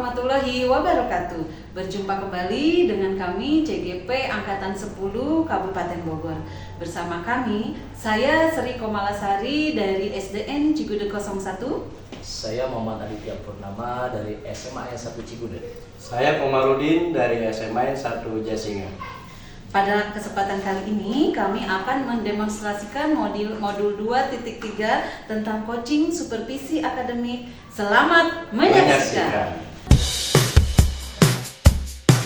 warahmatullahi wabarakatuh. Berjumpa kembali dengan kami CGP Angkatan 10 Kabupaten Bogor. Bersama kami, saya Sri Komalasari dari SDN Cigude 01. Saya Muhammad Aditya Purnama dari SMA 1 Cigude. Saya Komarudin dari SMA 1 Jasinga. Pada kesempatan kali ini, kami akan mendemonstrasikan modul 2.3 tentang coaching supervisi akademik. Selamat menyaksikan.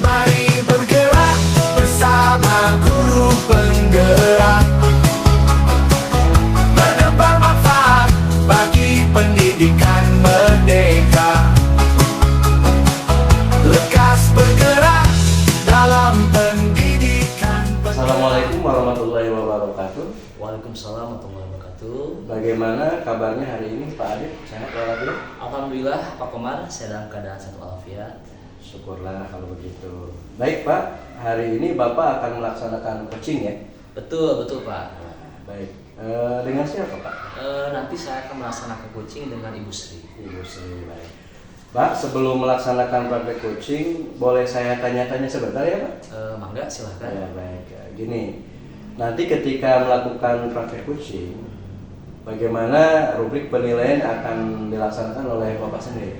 Mari bergerak bersama guru penggerak, menebar manfaat bagi pendidikan merdeka. Lekas bergerak dalam pendidikan. Assalamualaikum warahmatullahi wabarakatuh. Waalaikumsalam warahmatullahi wabarakatuh. Bagaimana kabarnya hari ini Pak Adit? Sehat walafiat? Alhamdulillah Pak Komar, saya dalam keadaan sehat walafiat. Syukurlah kalau begitu. Baik Pak, hari ini Bapak akan melaksanakan coaching ya? Betul Pak. Baik, dengan siapa Pak? Nanti saya akan melaksanakan coaching dengan Ibu Sri. Ibu Sri, baik. Pak, sebelum melaksanakan praktek coaching, boleh saya tanya-tanya sebentar ya Pak? Mangga silahkan. Ya, baik. Gini, nanti ketika melakukan praktek coaching, bagaimana rubrik penilaian akan dilaksanakan oleh Bapak sendiri?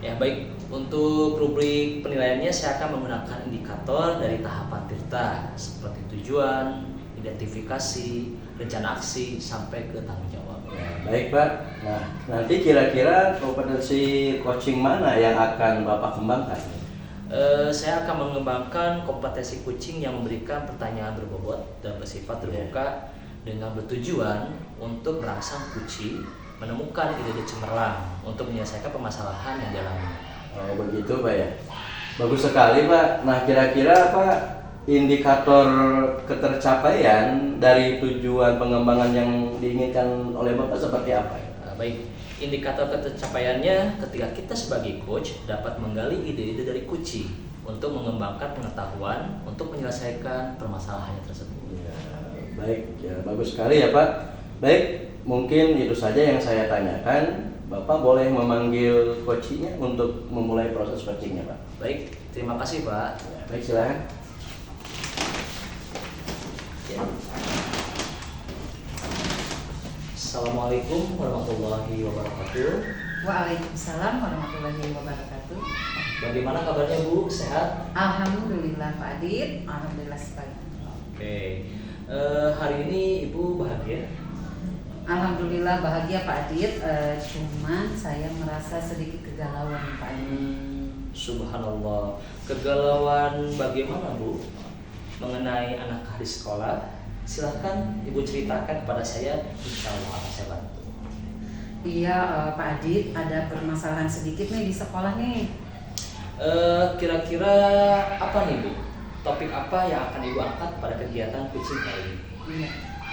Ya baik, untuk rubrik penilaiannya saya akan menggunakan indikator dari tahapan tirta seperti tujuan, identifikasi, rencana aksi, sampai ke tanggung jawab. Ya, baik Pak. Nah, nanti kira-kira kompetensi coaching mana yang akan Bapak kembangkan? Saya akan mengembangkan kompetensi coaching yang memberikan pertanyaan berbobot dan bersifat terbuka dengan bertujuan untuk merangsang coaching menemukan ide-ide cemerlang untuk menyelesaikan permasalahan yang dialami. Oh begitu Pak ya. Bagus sekali Pak. Nah kira-kira Pak, indikator ketercapaian dari tujuan pengembangan yang diinginkan oleh Bapak seperti apa ya? Baik, indikator ketercapaiannya ketika kita sebagai coach dapat menggali ide-ide dari coaching untuk mengembangkan pengetahuan untuk menyelesaikan permasalahannya tersebut. Ya, baik, ya, bagus sekali ya Pak. Baik, mungkin itu saja yang saya tanyakan. Bapak boleh memanggil coachingnya untuk memulai proses coachingnya Pak. Baik, terima kasih Pak. Ya, baik silakan. Ya. Assalamualaikum warahmatullahi wabarakatuh. Waalaikumsalam warahmatullahi wabarakatuh. Bagaimana kabarnya Bu? Sehat? Alhamdulillah Pak Adit, alhamdulillah sekali. Oke. Hari ini Ibu bahagia? Alhamdulillah bahagia Pak Adit, cuman saya merasa sedikit kegalauan Pak Adit. Subhanallah. Kegalauan bagaimana Bu? Mengenai anak di sekolah? Silahkan Ibu ceritakan kepada saya, insya Allah akan saya bantu. Iya Pak Adit, ada permasalahan sedikit nih di sekolah nih. Kira-kira apa nih Bu? Topik apa yang akan Ibu angkat pada kegiatan coaching kali ini? Iya.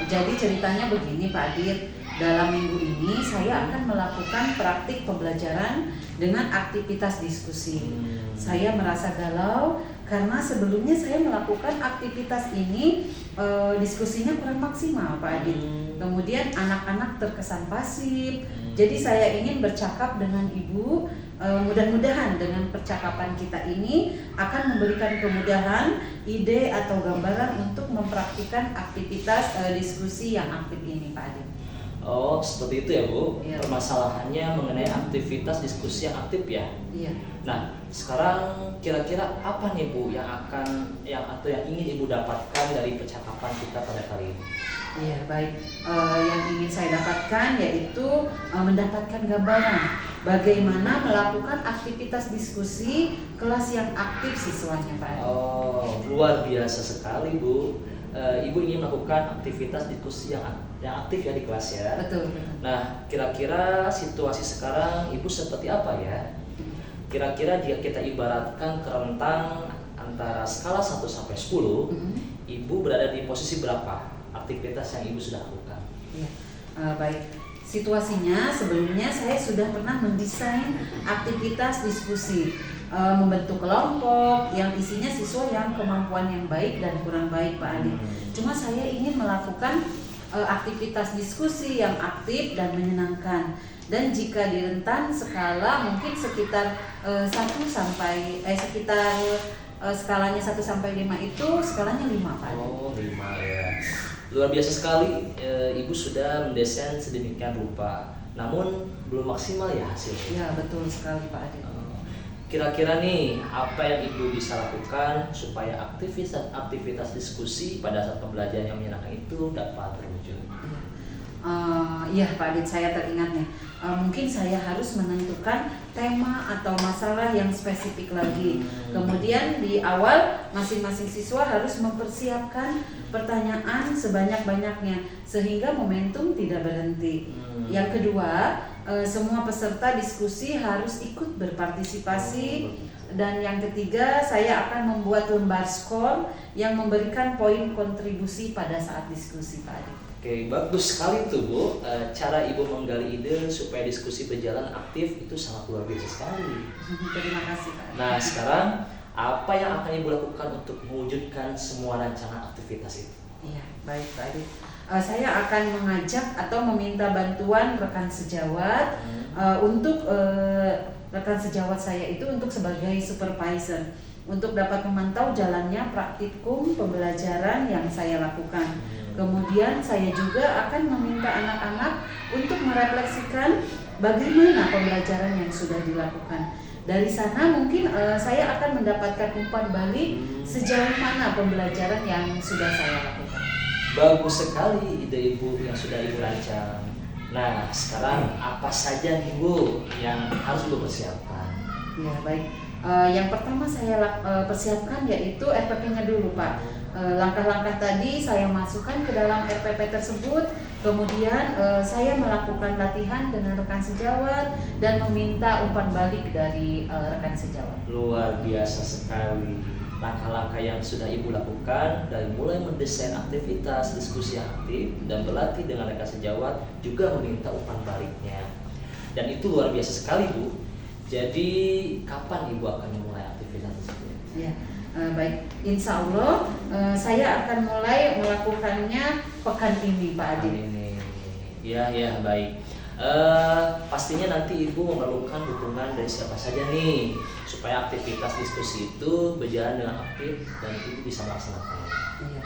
Jadi ceritanya begini Pak Adit, dalam minggu ini saya akan melakukan praktik pembelajaran dengan aktivitas diskusi. Saya merasa galau karena sebelumnya saya melakukan aktivitas ini diskusinya kurang maksimal Pak Adit. Kemudian anak-anak terkesan pasif. Jadi saya ingin bercakap dengan Ibu, mudah-mudahan dengan percakapan kita ini akan memberikan kemudahan, ide atau gambaran untuk mempraktikkan aktivitas diskusi yang aktif ini Pak Adit. Oh, seperti itu ya Bu. Iya. Permasalahannya mengenai aktivitas diskusi yang aktif ya. Iya. Nah, sekarang kira-kira apa nih Bu yang ingin Ibu dapatkan dari percakapan kita pada kali ini? Iya baik, yang ingin saya dapatkan yaitu mendapatkan gambaran bagaimana melakukan aktivitas diskusi kelas yang aktif siswanya Pak Adit. Oh, luar biasa sekali Bu. Ibu ingin melakukan aktivitas diskusi yang aktif ya di kelas ya. Betul. Nah, kira-kira situasi sekarang Ibu seperti apa ya? Kira-kira jika kita ibaratkan ke rentang antara skala 1 sampai 10, Ibu berada di posisi berapa aktivitas yang Ibu sudah lakukan? Iya, baik. Situasinya sebelumnya saya sudah pernah mendesain aktivitas diskusi, membentuk kelompok yang isinya siswa yang kemampuan yang baik dan kurang baik Pak Adi. Cuma saya ingin melakukan aktivitas diskusi yang aktif dan menyenangkan. Dan jika di rentan skala mungkin sekitar 1 sampai skalanya 1 sampai 5 itu skalanya 5 Pak. Oh, 5 ya. Luar biasa sekali, Ibu sudah mendesain sedemikian rupa. Namun belum maksimal ya hasilnya. Ya, betul sekali Pak Adit. Kira-kira nih, apa yang Ibu bisa lakukan supaya aktivitas diskusi pada saat pembelajaran yang menyenangkan itu dapat terwujud? Iya Pak Adit, saya teringat nih. Mungkin saya harus menentukan tema atau masalah yang spesifik lagi. Kemudian di awal masing-masing siswa harus mempersiapkan pertanyaan sebanyak-banyaknya sehingga momentum tidak berhenti. Yang kedua, semua peserta diskusi harus ikut berpartisipasi. Dan yang ketiga, saya akan membuat lembar skor yang memberikan poin kontribusi pada saat diskusi Pak Adit. Oke, bagus sekali tuh Bu. Cara Ibu menggali ide supaya diskusi berjalan aktif itu sangat luar biasa sekali. Terima kasih Pak Adit. Nah, sekarang apa yang akan Ibu lakukan untuk mewujudkan semua rancangan aktivitas itu? Iya, baik Pak Adit. Saya akan mengajak atau meminta bantuan rekan sejawat untuk rekan sejawat saya itu untuk sebagai supervisor untuk dapat memantau jalannya praktikum pembelajaran yang saya lakukan. Kemudian saya juga akan meminta anak-anak untuk merefleksikan bagaimana pembelajaran yang sudah dilakukan. Dari sana mungkin saya akan mendapatkan umpan balik sejauh mana pembelajaran yang sudah saya lakukan. Bagus sekali ide Ibu yang sudah Ibu rancang. Nah, sekarang apa saja nih Bu yang harus Ibu persiapkan? Ya, baik. Yang pertama saya persiapkan yaitu RPP-nya dulu Pak. Langkah-langkah tadi saya masukkan ke dalam RPP tersebut. Kemudian saya melakukan latihan dengan rekan sejawat dan meminta umpan balik dari rekan sejawat. Luar biasa sekali. Langkah-langkah yang sudah Ibu lakukan dari mulai mendesain aktivitas diskusi yang aktif dan berlatih dengan rekan sejawat juga meminta umpan baliknya. Dan itu luar biasa sekali Bu. Jadi kapan Ibu akan memulai aktivitas tersebut? Ya, baik. Insya Allah saya akan mulai melakukannya pekan ini Pak Adit. Ya, baik. Pastinya nanti Ibu memerlukan dukungan dari siapa saja nih supaya aktivitas diskusi itu berjalan dengan aktif dan Ibu bisa melaksanakannya. Iya.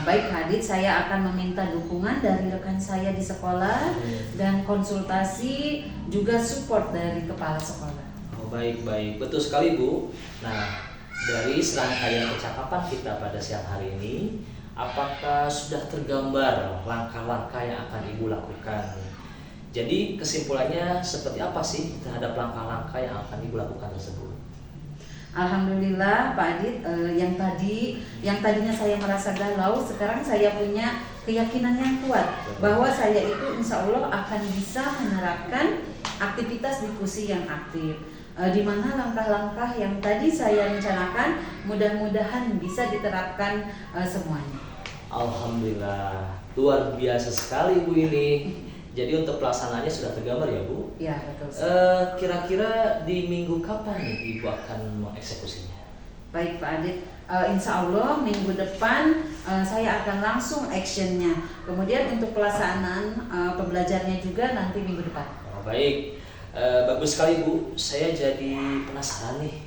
Baik Pak Adit, saya akan meminta dukungan dari rekan saya di sekolah dan konsultasi juga support dari kepala sekolah. Oh, baik, betul sekali Bu. Nah, dari serangkaian percakapan kita pada siang hari ini, apakah sudah tergambar langkah-langkah yang akan Ibu lakukan? Jadi kesimpulannya seperti apa sih terhadap langkah-langkah yang akan Ibu lakukan tersebut? Alhamdulillah Pak Adit, yang tadinya saya merasa galau, sekarang saya punya keyakinan yang kuat bahwa saya itu insya Allah akan bisa menerapkan aktivitas diskusi yang aktif, di mana langkah-langkah yang tadi saya rencanakan mudah-mudahan bisa diterapkan semuanya. Alhamdulillah, luar biasa sekali Bu ini. Jadi untuk pelaksanaannya sudah tergambar ya Bu? Ya, betul. Kira-kira di minggu kapan nih Ibu akan mengeksekusinya? Baik Pak Adit, insya Allah minggu depan saya akan langsung actionnya. Kemudian untuk pelaksanaan pembelajarannya juga nanti minggu depan. Oh, baik, bagus sekali Bu. Saya jadi penasaran nih,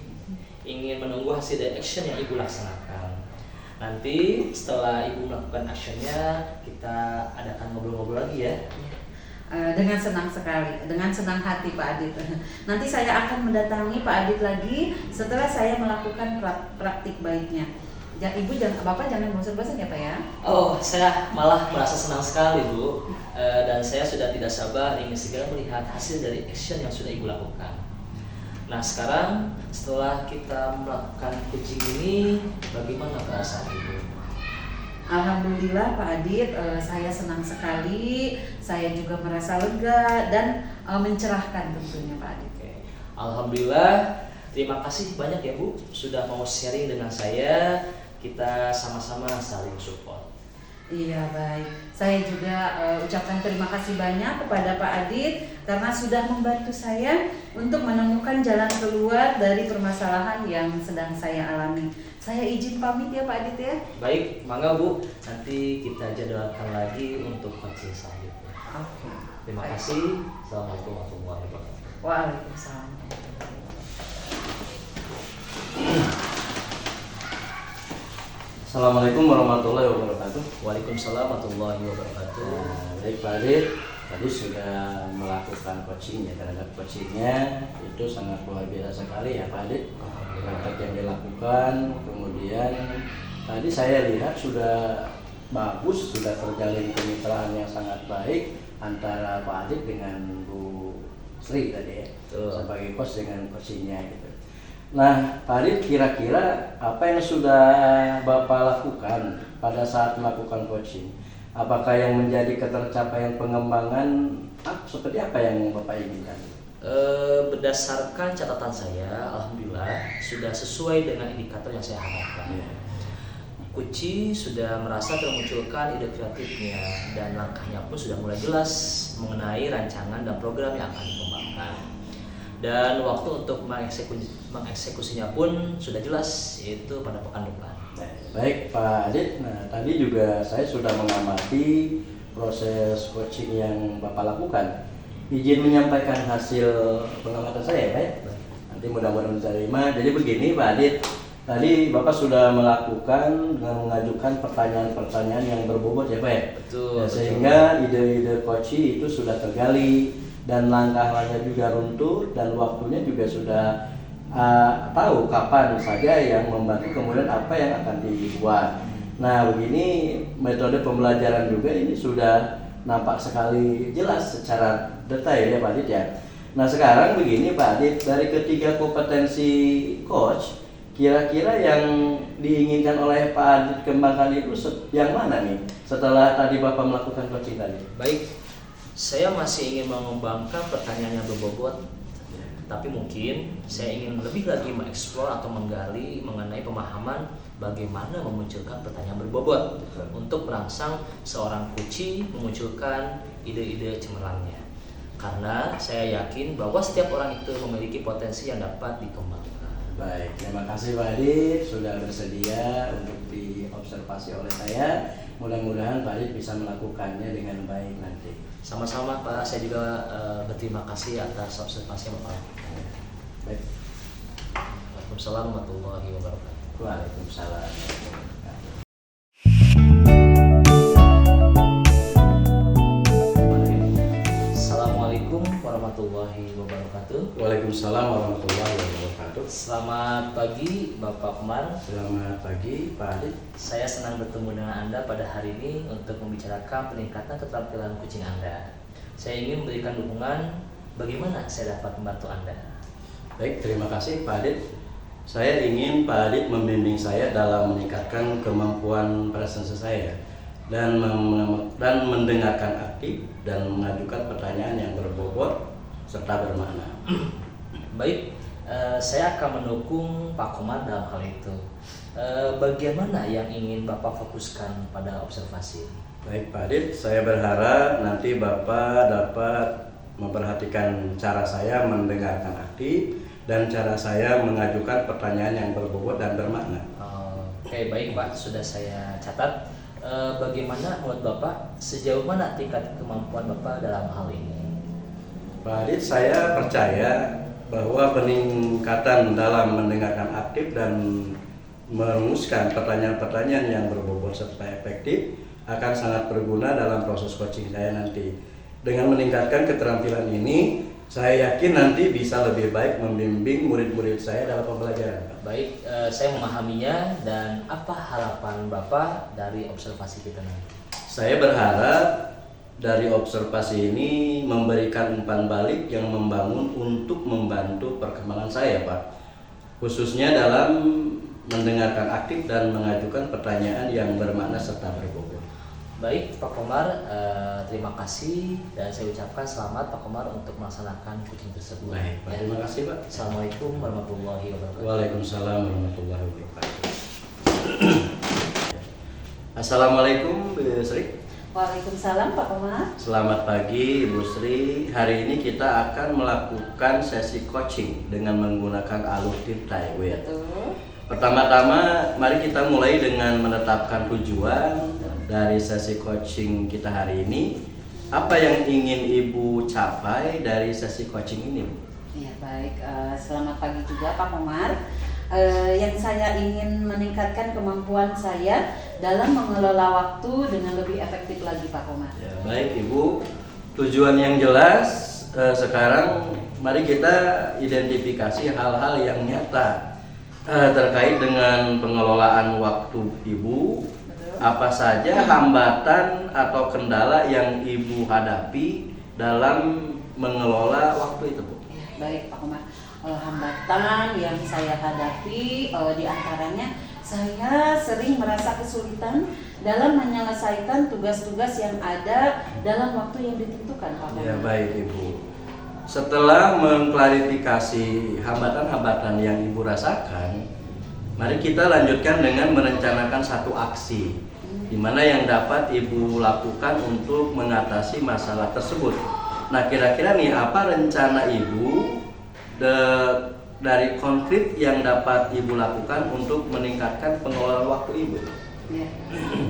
ingin menunggu hasil dari action yang Ibu laksanakan. Nanti setelah Ibu melakukan actionnya, kita adakan ngobrol-ngobrol lagi ya. Dengan senang sekali, dengan senang hati Pak Adit. Nanti saya akan mendatangi Pak Adit lagi setelah saya melakukan praktik baiknya. Bapak jangan bosan-bosan ya Pak ya. Oh, saya malah merasa senang sekali Bu. Dan saya sudah tidak sabar ingin segera melihat hasil dari action yang sudah Ibu lakukan. Nah, sekarang setelah kita melakukan coaching ini, bagaimana perasaan Ibu? Alhamdulillah Pak Adit, saya senang sekali, saya juga merasa lega dan mencerahkan tentunya Pak Adit. Oke. Alhamdulillah, terima kasih banyak ya Bu sudah mau sharing dengan saya, kita sama-sama saling support. Iya, baik. Saya juga ucapkan terima kasih banyak kepada Pak Adit karena sudah membantu saya untuk menemukan jalan keluar dari permasalahan yang sedang saya alami. Saya izin pamit ya Pak Adit ya. Baik, mangga Bu. Nanti kita jadwalkan lagi untuk coaching selanjutnya. Oke. Terima Baik. kasih. Assalamualaikum warahmatullahi wabarakatuh. Waalaikumsalam. Assalamualaikum warahmatullahi wabarakatuh. Waalaikumsalam warahmatullahi wabarakatuh. Nah, baik Pak Adit, tadi sudah melakukan coaching ya, terhadap coachingnya itu sangat luar biasa sekali ya Pak Adit. Praktek yang dilakukan, kemudian tadi saya lihat sudah bagus, sudah terjalin kemitraan yang sangat baik antara Pak Adit dengan Bu Sri tadi ya, Betul. sebagai coach dengan coachingnya gitu. Nah, Pak Adit, kira-kira apa yang sudah Bapak lakukan pada saat melakukan coaching? Apakah yang menjadi ketercapaian pengembangan seperti apa yang Bapak inginkan? Berdasarkan catatan saya, alhamdulillah sudah sesuai dengan indikator yang saya harapkan. Ya. Kuci sudah merasa termunculkan ide kreatifnya dan langkahnya pun sudah mulai jelas mengenai rancangan dan program yang akan dikembangkan. Dan waktu untuk mengeksekusinya pun sudah jelas, yaitu pada pekan depan. Baik Pak Adit, nah tadi juga saya sudah mengamati proses coaching yang Bapak lakukan. Izin menyampaikan hasil pengamatan saya Pak ya? Nanti mudah-mudahan diterima. Jadi begini Pak Adit, tadi Bapak sudah melakukan dengan mengajukan pertanyaan-pertanyaan yang berbobot ya Pak ya? Betul. Ya, sehingga ide-ide coaching itu sudah tergali dan langkah-langkah juga runtuh dan waktunya juga sudah tahu kapan saja yang membantu, kemudian apa yang akan dibuat. Nah begini metode pembelajaran juga ini sudah nampak sekali jelas secara detail ya Pak Adit ya. Nah sekarang begini Pak Adit, dari ketiga kompetensi coach, kira-kira yang diinginkan oleh Pak Adit kembangkan itu yang mana nih setelah tadi Bapak melakukan coaching tadi? Baik, saya masih ingin mengembangkan pertanyaan yang berbobot, tapi mungkin saya ingin lebih lagi mengeksplor atau menggali mengenai pemahaman bagaimana memunculkan pertanyaan berbobot untuk merangsang seorang kuci memunculkan ide-ide cemerlangnya. Karena saya yakin bahwa setiap orang itu memiliki potensi yang dapat dikembangkan. Baik, terima kasih Pak Adit sudah bersedia untuk diobservasi oleh saya. Mudah-mudahan Pak Adit bisa melakukannya dengan baik nanti. Sama-sama Pak, saya juga berterima kasih atas observasi yang Bapak lakukan. Baik. Waalaikumsalam warahmatullahi wabarakatuh. Waalaikumsalam. Assalamualaikum warahmatullahi wabarakatuh. Waalaikumsalam warahmatullahi wabarakatuh. Selamat pagi Bapak Komar. Selamat pagi Pak Adit. Saya senang bertemu dengan Anda pada hari ini untuk membicarakan peningkatan keterampilan kucing Anda. Saya ingin memberikan dukungan bagaimana saya dapat membantu Anda. Baik, terima kasih Pak Adit. Saya ingin Pak Adit membimbing saya dalam meningkatkan kemampuan presensi saya dan mendengarkan aktif dan mengajukan pertanyaan yang berbobot serta bermakna. Baik, saya akan mendukung Pak Komar dalam hal itu. Bagian mana yang ingin Bapak fokuskan pada observasi? Baik Pak Adit, saya berharap nanti Bapak dapat memperhatikan cara saya mendengarkan aktif dan cara saya mengajukan pertanyaan yang berbobot dan bermakna. Oke, baik Pak, sudah saya catat. Bagaimana menurut Bapak, sejauh mana tingkat kemampuan Bapak dalam hal ini? Pak Adit, saya percaya bahwa peningkatan dalam mendengarkan aktif dan merumuskan pertanyaan-pertanyaan yang berbobot serta efektif akan sangat berguna dalam proses coaching saya nanti. Dengan meningkatkan keterampilan ini, saya yakin nanti bisa lebih baik membimbing murid-murid saya dalam pembelajaran. Baik, saya memahaminya. Dan apa harapan Bapak dari observasi kita nanti? Saya berharap dari observasi ini memberikan umpan balik yang membangun untuk membantu perkembangan saya, Pak. Khususnya dalam mendengarkan aktif dan mengajukan pertanyaan yang bermakna serta berbobot. Baik, Pak Komar, terima kasih dan saya ucapkan selamat Pak Komar untuk melaksanakan coaching tersebut. Baik, Pak. Terima kasih, Pak. Assalamualaikum warahmatullahi wabarakatuh. Waalaikumsalam warahmatullahi wabarakatuh. Assalamualaikum Bu Sri. Waalaikumsalam Pak Komar. Selamat pagi Ibu Sri. Hari ini kita akan melakukan sesi coaching dengan menggunakan alur tip Taiwan. Betul. Pertama-tama mari kita mulai dengan menetapkan tujuan dari sesi coaching kita hari ini. Apa yang ingin Ibu capai dari sesi coaching ini, Bu? Ya baik, selamat pagi juga Pak Komar. Yang saya ingin meningkatkan kemampuan saya dalam mengelola waktu dengan lebih efektif lagi Pak Komar. Ya, baik Ibu, tujuan yang jelas. Sekarang mari kita identifikasi hal-hal yang nyata terkait dengan pengelolaan waktu Ibu. Betul. Apa saja hambatan atau kendala yang Ibu hadapi dalam mengelola waktu itu, Bu? Ya, baik Pak Komar. Hambatan yang saya hadapi diantaranya saya sering merasa kesulitan dalam menyelesaikan tugas-tugas yang ada dalam waktu yang ditentukan Pak Komar. Ya baik Ibu. Setelah mengklarifikasi hambatan-hambatan yang Ibu rasakan, mari kita lanjutkan dengan merencanakan satu aksi di mana yang dapat Ibu lakukan untuk mengatasi masalah tersebut. Nah, kira-kira nih apa rencana Ibu dari konkret yang dapat Ibu lakukan untuk meningkatkan pengelolaan waktu Ibu? Ya,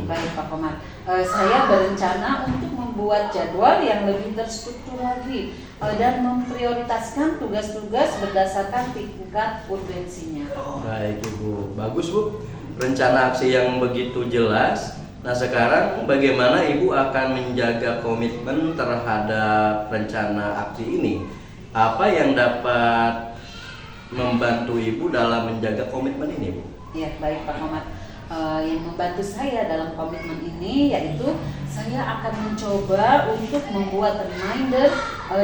baik Pak Komar. Saya berencana untuk membuat jadwal yang lebih terstruktur lagi dan memprioritaskan tugas-tugas berdasarkan tingkat urgensinya. Baik Ibu, bagus Bu. Rencana aksi yang begitu jelas. Nah sekarang bagaimana Ibu akan menjaga komitmen terhadap rencana aksi ini? Apa yang dapat membantu Ibu dalam menjaga komitmen ini, Bu? Ya, baik Pak Komar. Yang membantu saya dalam komitmen ini yaitu saya akan mencoba untuk membuat reminder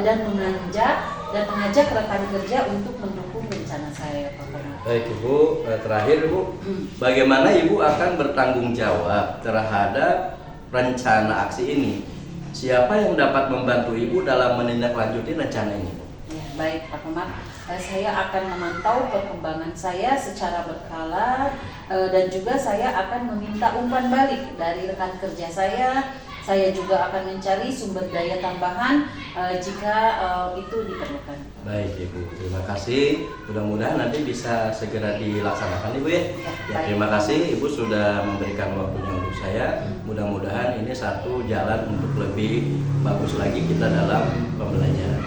dan mengajak rekan kerja untuk mendukung rencana saya, Pak Komar. Baik Ibu, terakhir Bu, bagaimana Ibu akan bertanggung jawab terhadap rencana aksi ini? Siapa yang dapat membantu Ibu dalam menindaklanjuti rencana ini, Bu? Ya, baik Pak Komar. Saya akan memantau perkembangan saya secara berkala dan juga saya akan meminta umpan balik dari rekan kerja saya. Saya juga akan mencari sumber daya tambahan jika itu diperlukan. Baik Ibu, terima kasih. Mudah-mudahan nanti bisa segera dilaksanakan Ibu ya. Ya, terima kasih Ibu sudah memberikan waktunya untuk saya. Mudah-mudahan ini satu jalan untuk lebih bagus lagi kita dalam pembelajaran.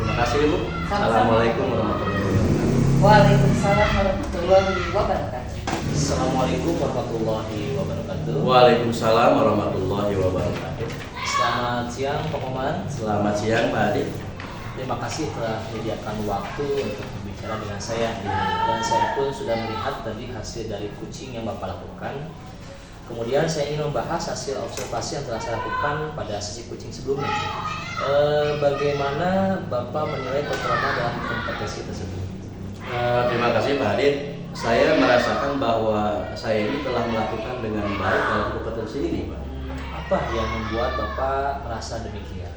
Terima kasih Ibu. Assalamualaikum warahmatullahi wabarakatuh. Waalaikumsalam warahmatullahi wabarakatuh. Assalamualaikum warahmatullahi wabarakatuh. Waalaikumsalam warahmatullahi wabarakatuh. Selamat siang Pak Komar. Selamat siang Pak Adit. Terima kasih telah menyediakan waktu untuk berbicara dengan saya. Dan saya pun sudah melihat tadi hasil dari coaching yang Bapak lakukan. Kemudian saya ingin membahas hasil observasi yang telah saya lakukan pada sesi coaching sebelumnya. Bagaimana Bapak menilai performa dan kompetensi tersebut? Terima kasih Pak Adit. Saya merasakan bahwa saya ini telah melakukan dengan baik dalam kompetensi ini, Pak. Apa yang membuat Bapak merasa demikian?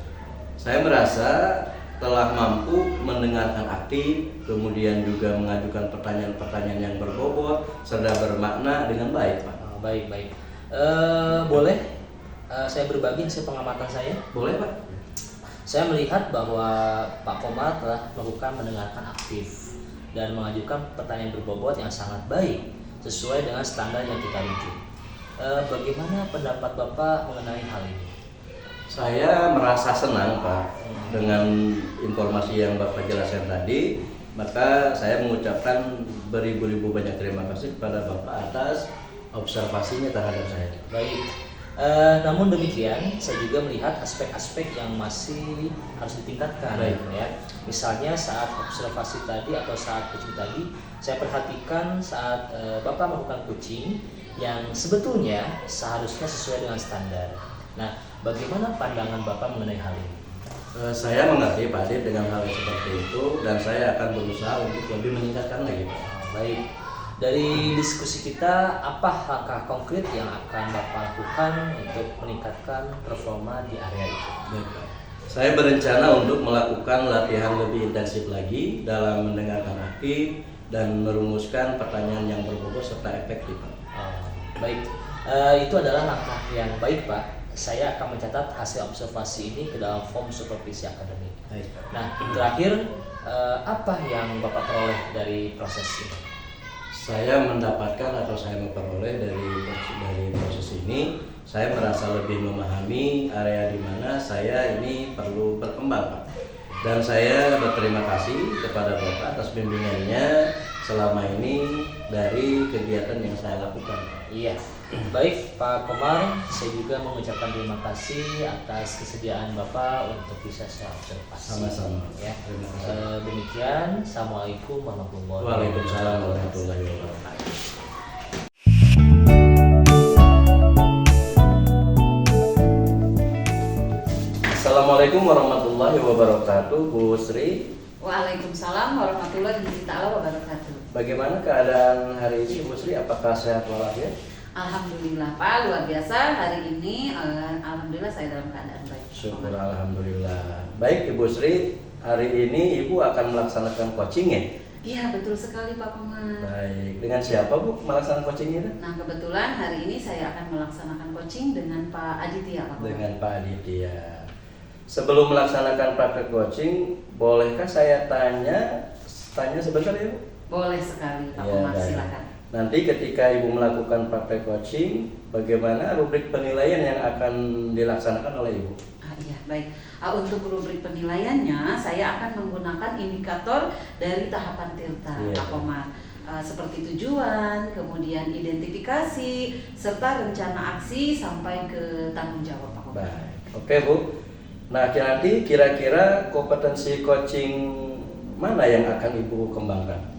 Saya merasa telah mampu mendengarkan aktif, kemudian juga mengajukan pertanyaan-pertanyaan yang berbobot, serta bermakna dengan baik, Pak. Baik. Boleh saya berbagi hasil pengamatan saya? Boleh, Pak? Saya melihat bahwa Pak Komar telah melakukan mendengarkan aktif dan mengajukan pertanyaan berbobot yang sangat baik sesuai dengan standar yang kita rujuk. Bagaimana pendapat Bapak mengenai hal ini? Saya merasa senang, Pak, dengan informasi yang Bapak jelaskan tadi. Maka saya mengucapkan beribu-ribu banyak terima kasih kepada Bapak atas observasinya terhadap saya. Baik. Namun demikian, saya juga melihat aspek-aspek yang masih harus ditingkatkan. Baik. Ya. Misalnya saat observasi tadi atau saat coaching tadi, saya perhatikan saat Bapak melakukan coaching yang sebetulnya seharusnya sesuai dengan standar. Nah, bagaimana pandangan Bapak mengenai hal ini? Saya mengerti Pak Adit dengan hal seperti itu dan saya akan berusaha untuk lebih meningkatkan lagi, Pak. Baik. Dari diskusi kita, apa langkah konkret yang akan Bapak lakukan untuk meningkatkan performa di area itu? Baik, Pak. Saya berencana untuk melakukan latihan lebih intensif lagi dalam mendengarkan aktif dan merumuskan pertanyaan yang berbobot serta efektif, Pak. Baik. Itu adalah langkah yang baik, Pak. Saya akan mencatat hasil observasi ini ke dalam form supervisi akademik. Baik. Nah, terakhir apa yang Bapak peroleh dari proses ini? Saya mendapatkan atau saya memperoleh dari proses ini, saya merasa lebih memahami area di mana saya ini perlu berkembang, Pak. Dan saya berterima kasih kepada Bapak atas bimbingannya selama ini dari kegiatan yang saya lakukan, Pak. Iya, baik Pak Komar, saya juga mengucapkan terima kasih atas kesediaan Bapak untuk bisa saya observasi. Sama-sama. Ya. Terima kasih. Demikian, Assalamualaikum warahmatullahi wabarakatuh. Waalaikumsalam warahmatullahi wabarakatuh. Assalamualaikum warahmatullahi wabarakatuh, Bu Sri. Waalaikumsalam warahmatullahi wabarakatuh. Bagaimana keadaan hari ini, Bu Sri? Apakah sehat walafiat? Alhamdulillah Pak, luar biasa hari ini. Alhamdulillah saya dalam keadaan baik. Syukur alhamdulillah. Baik Ibu Sri, hari ini Ibu akan melaksanakan coaching ya? Iya betul sekali Pak Komar. Baik, dengan siapa Bu melaksanakan coaching itu? Nah kebetulan hari ini saya akan melaksanakan coaching dengan Pak Aditya Pak Komar. Dengan Pak Aditya. Sebelum melaksanakan praktek coaching, bolehkah saya tanya sebentar ya Bu? Boleh sekali Pak Iya, Komar, baik. silakan. Nanti ketika Ibu melakukan praktek coaching, bagaimana rubrik penilaian yang akan dilaksanakan oleh Ibu? Iya baik. Untuk rubrik penilaiannya saya akan menggunakan indikator dari tahapan Tirta Iya. Pak Komar. Seperti tujuan, kemudian identifikasi, serta rencana aksi sampai ke tanggung jawab Pak Komar. Baik, oke Bu. Nah, nanti kira-kira kompetensi coaching mana yang akan Ibu kembangkan?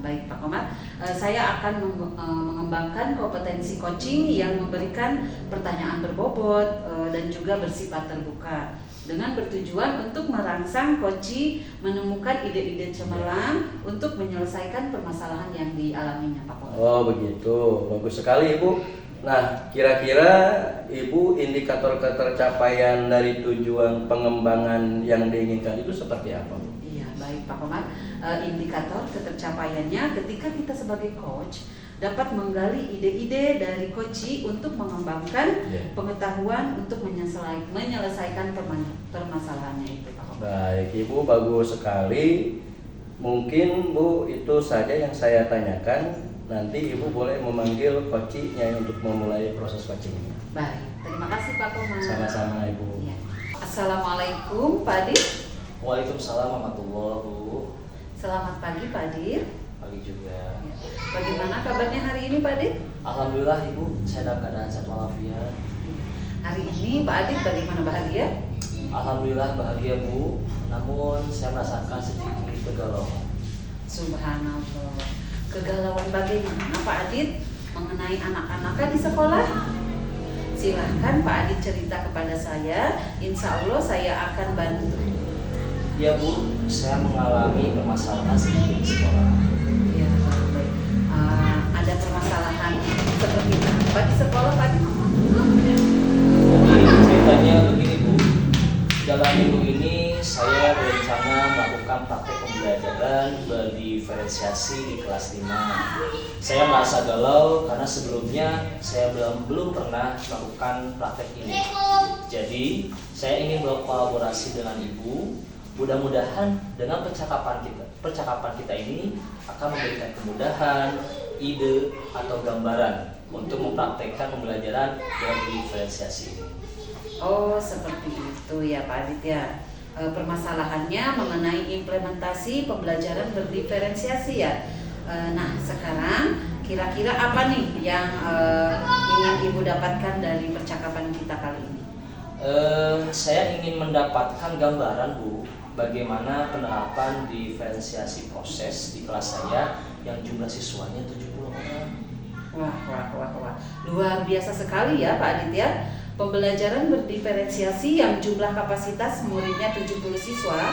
Baik Pak Komar, saya akan mengembangkan kompetensi coaching yang memberikan pertanyaan berbobot dan juga bersifat terbuka dengan bertujuan untuk merangsang coachee menemukan ide-ide cemerlang untuk menyelesaikan permasalahan yang dialaminya Pak Komar. Oh begitu, bagus sekali Ibu. Nah, kira-kira Ibu indikator ketercapaian dari tujuan pengembangan yang diinginkan itu seperti apa? Iya, baik Pak Komar. Indikator ketercapaiannya ketika kita sebagai coach dapat menggali ide-ide dari coachee untuk mengembangkan pengetahuan untuk menyelesaikan permasalahannya itu Pak Komar. Baik, Ibu bagus sekali. Mungkin Bu itu saja yang saya tanyakan. Nanti Ibu boleh memanggil coachee-nya untuk memulai proses coaching ini. Baik, terima kasih Pak Komar. Sama-sama Ibu. Ya. Assalamualaikum Pak Dir. Waalaikumsalam warahmatullahi wabarakatuh. Selamat pagi Pak Dir. Pagi juga. Ya. Bagaimana kabarnya hari ini Pak Dir? Alhamdulillah Ibu, saya dalam keadaan sehat walafiat. Hari ini Pak Adit bagaimana, bahagia? Alhamdulillah bahagia Bu, namun saya merasakan sedikit kegalauan. Subhanallah. Kegalauan bagaimana Pak Adit mengenai anak-anaknya di sekolah? Silahkan Pak Adit cerita kepada saya, insya Allah saya akan bantu. Ya Bu, saya mengalami permasalahan sedikit di sekolah. Ya, baik. Ada permasalahan seperti apa di sekolah Pak Adit? Jadi ceritanya begini Bu, dalam minggu ini saya berencana melakukan praktek pembelajaran berdiferensiasi di kelas 5. Saya merasa galau karena sebelumnya saya belum pernah melakukan praktek ini. Jadi saya ingin berkolaborasi dengan Ibu. Mudah-mudahan dengan percakapan kita ini akan memberikan kemudahan, ide atau gambaran untuk mempraktekkan pembelajaran dengan diferensiasi ini. Oh seperti itu ya Pak Adit ya. Permasalahannya mengenai implementasi pembelajaran berdiferensiasi ya. Nah sekarang kira-kira apa nih yang ingin Ibu dapatkan dari percakapan kita kali ini? Saya ingin mendapatkan gambaran Bu, bagaimana penerapan diferensiasi proses di kelas saya yang jumlah siswanya 70 orang. Wah. Luar biasa sekali ya Pak Adit ya. Pembelajaran berdiferensiasi yang jumlah kapasitas muridnya 70 siswa.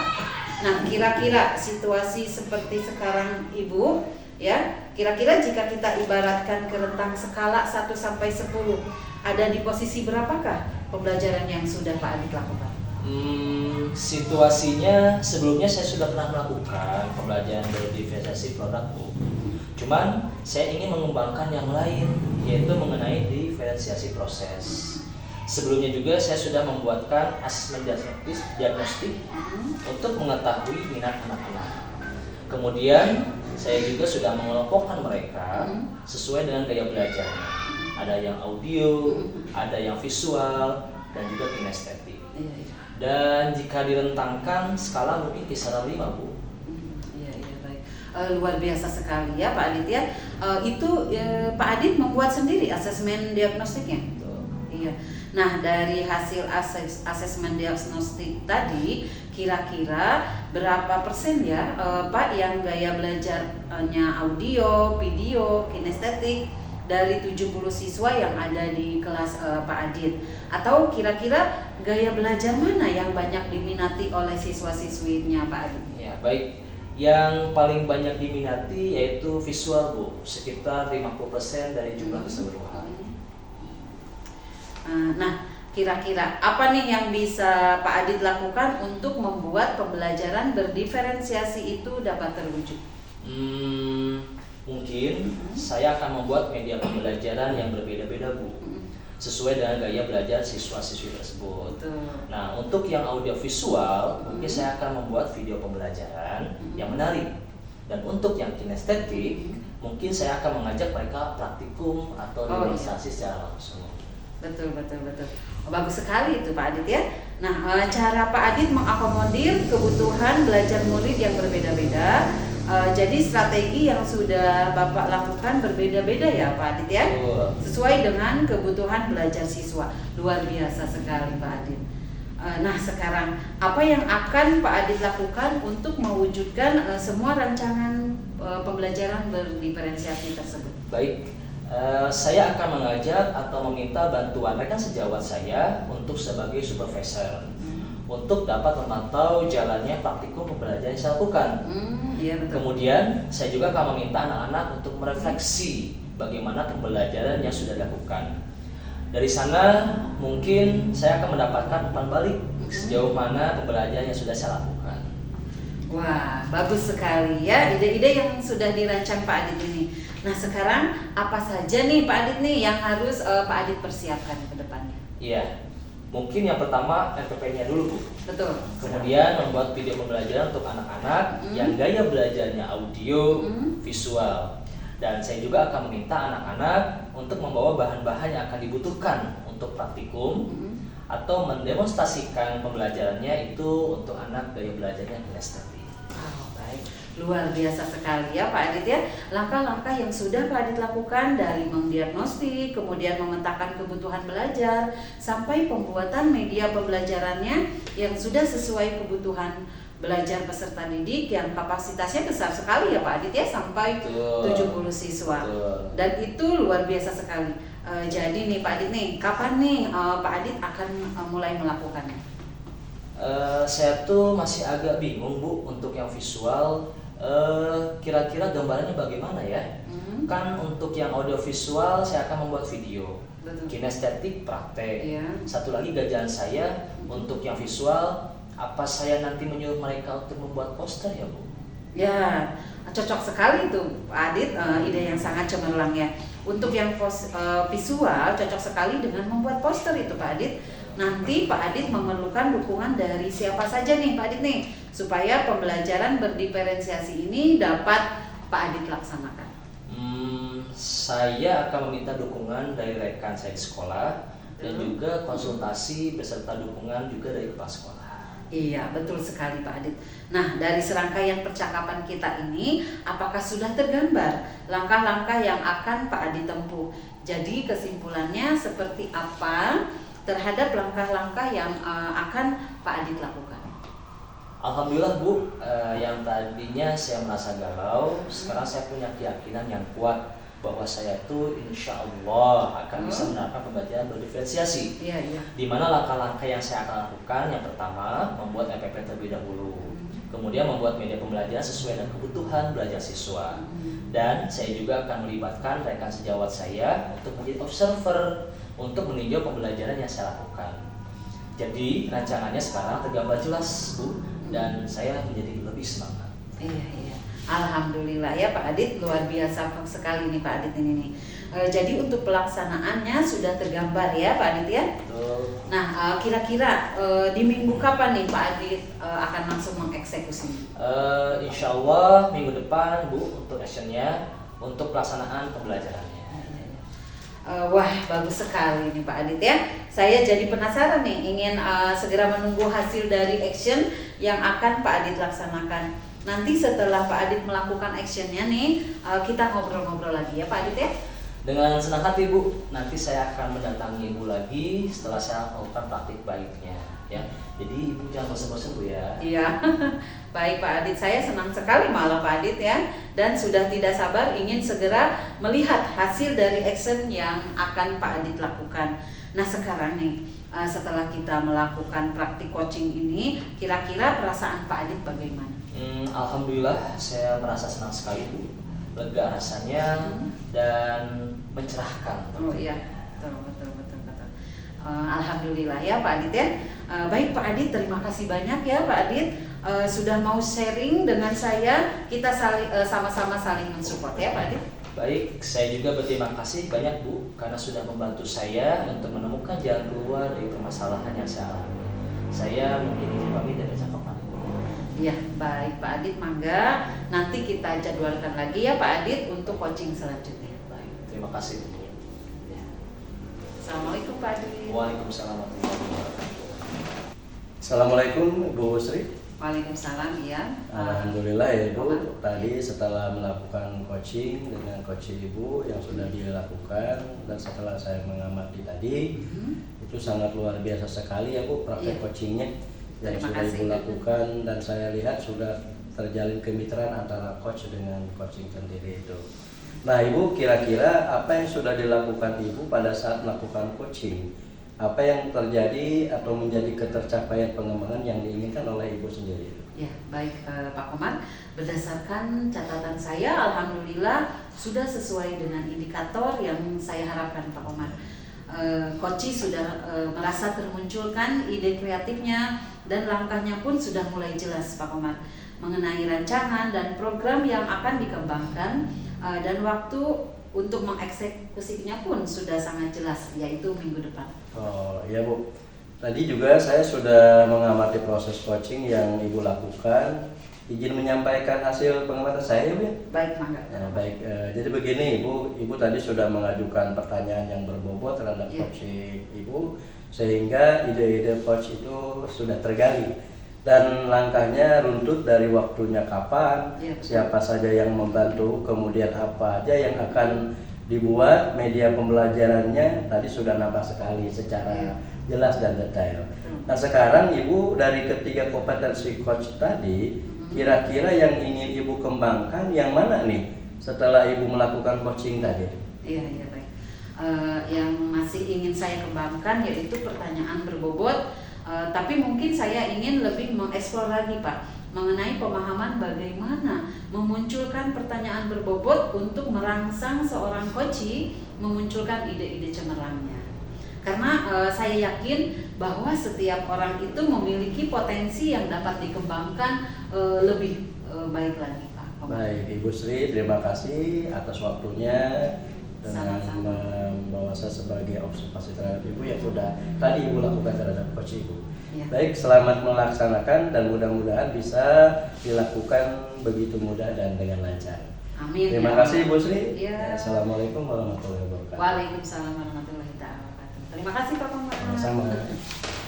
Nah, kira-kira situasi seperti sekarang Ibu, ya, kira-kira jika kita ibaratkan ke rentang skala 1 sampai 10, ada di posisi berapakah pembelajaran yang sudah Pak Adit lakukan? Situasinya sebelumnya saya sudah pernah melakukan pembelajaran berdiferensiasi produk Bu. Cuman saya ingin mengembangkan yang lain. yaitu mengenai diferensiasi proses. Sebelumnya juga saya sudah membuatkan asesmen diagnostik untuk mengetahui minat anak-anak. Kemudian saya juga sudah mengelompokkan mereka sesuai dengan gaya belajarnya. Ada yang audio, ada yang visual, dan juga kinestetik. Dan jika direntangkan skala mungkin kisaran 5, Bu. Iya, baik. Luar biasa sekali ya Pak Adit ya. Pak Adit membuat sendiri asesmen diagnostiknya. Betul. Iya. Nah, dari hasil asesmen diagnostik tadi, kira-kira berapa persen ya Pak yang gaya belajarnya audio, video, kinestetik dari 70 siswa yang ada di kelas Pak Adit? Atau kira-kira gaya belajar mana yang banyak diminati oleh siswa-siswinya Pak Adit? Ya, baik. Yang paling banyak diminati yaitu visual, Bu, sekitar 50% dari jumlah keseluruhan. Nah, kira-kira apa nih yang bisa Pak Adit lakukan untuk membuat pembelajaran berdiferensiasi itu dapat terwujud? Mungkin saya akan membuat media pembelajaran yang berbeda-beda, Bu, sesuai dengan gaya belajar siswa-siswi tersebut. Betul. Nah, untuk yang audio visual, mungkin saya akan membuat video pembelajaran yang menarik. Dan untuk yang kinestetik, mungkin saya akan mengajak mereka praktikum atau demonstrasi secara langsung. Betul. Bagus sekali itu Pak Adit ya. Nah, cara Pak Adit mengakomodir kebutuhan belajar murid yang berbeda-beda. Jadi strategi yang sudah Bapak lakukan berbeda-beda ya Pak Adit ya. Sesuai dengan kebutuhan belajar siswa. Luar biasa sekali Pak Adit. Nah, sekarang apa yang akan Pak Adit lakukan untuk mewujudkan semua rancangan pembelajaran berdiferensiasi tersebut? Baik. Saya akan mengajak atau meminta bantuan rekan sejawat saya untuk sebagai supervisor untuk dapat memantau jalannya praktikum pembelajaran yang saya lakukan. Iya, betul. Kemudian saya juga akan meminta anak-anak untuk merefleksi bagaimana pembelajaran yang sudah dilakukan. Dari sana mungkin saya akan mendapatkan umpan balik sejauh mana pembelajaran yang sudah saya lakukan. Wah, bagus sekali ya ide-ide yang sudah dirancang Pak Adit ini. Nah, sekarang apa saja nih Pak Adit nih yang harus Pak Adit persiapkan ke depannya? Iya, mungkin yang pertama RPP-nya dulu, Bu. Betul. Kemudian membuat video pembelajaran untuk anak-anak yang gaya belajarnya audio, visual. Dan saya juga akan meminta anak-anak untuk membawa bahan-bahan yang akan dibutuhkan untuk praktikum atau mendemonstrasikan pembelajarannya itu untuk anak gaya belajarnya kinestetik. Baik, luar biasa sekali ya Pak Adit ya. Langkah-langkah yang sudah Pak Adit lakukan dari mendiagnostik, kemudian memetakan kebutuhan belajar, sampai pembuatan media pembelajarannya yang sudah sesuai kebutuhan belajar peserta didik yang kapasitasnya besar sekali ya Pak Adit ya, sampai 70 siswa. Dan itu luar biasa sekali. Jadi nih Pak Adit nih, kapan nih Pak Adit akan mulai melakukannya? Saya tuh masih agak bingung, Bu, untuk yang visual. Kira-kira gambarannya bagaimana ya? Kan untuk yang audio visual saya akan membuat video. Betul. Kinestetik praktek. Iya. Satu lagi gajalan saya untuk yang visual, apa saya nanti menyuruh mereka untuk membuat poster ya, Bu? Ya, cocok sekali tuh Pak Adit, ide yang sangat cemerlang ya. Untuk yang visual cocok sekali dengan membuat poster itu Pak Adit. Nanti Pak Adit memerlukan dukungan dari siapa saja nih Pak Adit nih, supaya pembelajaran berdiferensiasi ini dapat Pak Adit laksanakan. Saya akan meminta dukungan dari rekan saya di sekolah dan juga konsultasi beserta dukungan juga dari kepala sekolah. Iya, betul sekali Pak Adit. Nah, dari serangkaian percakapan kita ini, apakah sudah tergambar langkah-langkah yang akan Pak Adit tempuh? Jadi kesimpulannya seperti apa terhadap langkah-langkah yang akan Pak Adit lakukan? Alhamdulillah, Bu, yang tadinya saya merasa galau, sekarang saya punya keyakinan yang kuat bahwa saya itu insya Allah akan bisa menerapkan pembelajaran berdiferensiasi. Iya. Di mana langkah-langkah yang saya akan lakukan, yang pertama membuat RPP terlebih dahulu, kemudian membuat media pembelajaran sesuai dengan kebutuhan belajar siswa, dan saya juga akan melibatkan rekan sejawat saya untuk menjadi observer untuk meninjau pembelajaran yang saya lakukan. Jadi rancangannya sekarang tergambar jelas, Bu, dan saya menjadi lebih semangat. Iya. Alhamdulillah ya Pak Adit, luar biasa sekali nih Pak Adit ini nih. Jadi untuk pelaksanaannya sudah tergambar ya Pak Adit ya. Betul. Nah kira-kira di minggu kapan nih Pak Adit akan langsung mengeksekusinya? Insya Allah minggu depan Bu untuk actionnya, untuk pelaksanaan pembelajarannya. Wah bagus sekali nih Pak Adit ya. Saya jadi penasaran nih, ingin segera menunggu hasil dari action yang akan Pak Adit laksanakan. Nanti setelah Pak Adit melakukan actionnya nih, kita ngobrol-ngobrol lagi ya Pak Adit ya. Dengan senang hati Bu, nanti saya akan mendatangi Ibu lagi setelah saya melakukan praktik baiknya ya. Jadi Ibu jangan bosan-bosan Bu ya. Iya, baik Pak Adit, saya senang sekali malah Pak Adit ya. Dan sudah tidak sabar ingin segera melihat hasil dari action yang akan Pak Adit lakukan. Nah sekarang nih, setelah kita melakukan praktik coaching ini, kira-kira perasaan Pak Adit bagaimana? Alhamdulillah saya merasa senang sekali Bu, lega rasanya dan mencerahkan. Oh iya, betul. Alhamdulillah ya Pak Adit ya. Baik Pak Adit, terima kasih banyak ya Pak Adit sudah mau sharing dengan saya. Kita sama-sama saling mensupport ya Pak Adit. Baik, saya juga berterima kasih banyak Bu karena sudah membantu saya untuk menemukan jalan keluar dari permasalahan yang saya alami. Saya mungkin izin pamit dan cakapan. Iya, baik Pak Adit, mangga nanti kita jadwalkan lagi ya Pak Adit untuk coaching selanjutnya. Baik, terima kasih Bu. Ya. Assalamualaikum Pak Adit. Waalaikumsalam warahmatullahi wabarakatuh. Assalamualaikum Bu Sri. Waalaikumsalam ya. Alhamdulillah ya Ibu, tadi setelah melakukan coaching dengan coach Ibu yang sudah dilakukan dan setelah saya mengamati tadi, itu sangat luar biasa sekali ya Bu praktek coachingnya yang Terima sudah kasih. Ibu lakukan, dan saya lihat sudah terjalin kemitraan antara coach dengan coaching sendiri itu. Nah Ibu, kira-kira apa yang sudah dilakukan Ibu pada saat melakukan coaching? Apa yang terjadi atau menjadi ketercapaian pengembangan yang diinginkan oleh Ibu sendiri? Ya, baik Pak Komar. Berdasarkan catatan saya, alhamdulillah sudah sesuai dengan indikator yang saya harapkan Pak Komar. Coach sudah merasa termunculkan ide kreatifnya dan langkahnya pun sudah mulai jelas Pak Komar mengenai rancangan dan program yang akan dikembangkan, dan waktu untuk mengeksekusinya pun sudah sangat jelas, yaitu minggu depan. Oh iya Bu, tadi juga saya sudah mengamati proses coaching yang Ibu lakukan. Izin menyampaikan hasil pengamatan saya Bu ya? Baik, mangga. Baik, jadi begini Ibu tadi sudah mengajukan pertanyaan yang berbobot terhadap coaching Ibu, sehingga ide-ide coach itu sudah tergali. Dan langkahnya runtut dari waktunya kapan, siapa saja yang membantu, kemudian apa aja yang akan dibuat, media pembelajarannya tadi sudah nampak sekali secara jelas dan detail. Nah sekarang Ibu dari ketiga kompetensi coach tadi, kira-kira yang ingin Ibu kembangkan yang mana nih setelah Ibu melakukan coaching tadi? Iya baik. Yang masih ingin saya kembangkan yaitu pertanyaan berbobot. Tapi mungkin saya ingin lebih mengeksplor lagi Pak mengenai pemahaman bagaimana memunculkan pertanyaan berbobot untuk merangsang seorang coach memunculkan ide-ide cemerlangnya. Karena saya yakin bahwa setiap orang itu memiliki potensi yang dapat dikembangkan lebih baik lagi Pak. Baik Ibu Sri, terima kasih atas waktunya dengan Sama-sama. membawa saya sebagai observasi terhadap Ibu yang sudah tadi Ibu lakukan terhadap coach Ibu. Ya. Baik, selamat melaksanakan dan mudah-mudahan bisa dilakukan begitu mudah dan dengan lancar. Amin. Terima ya. kasih Ibu Sri. Ya. Assalamualaikum warahmatullahi wabarakatuh. Waalaikumsalam warahmatullahi wabarakatuh. Terima kasih Pak Komar. Sama-sama.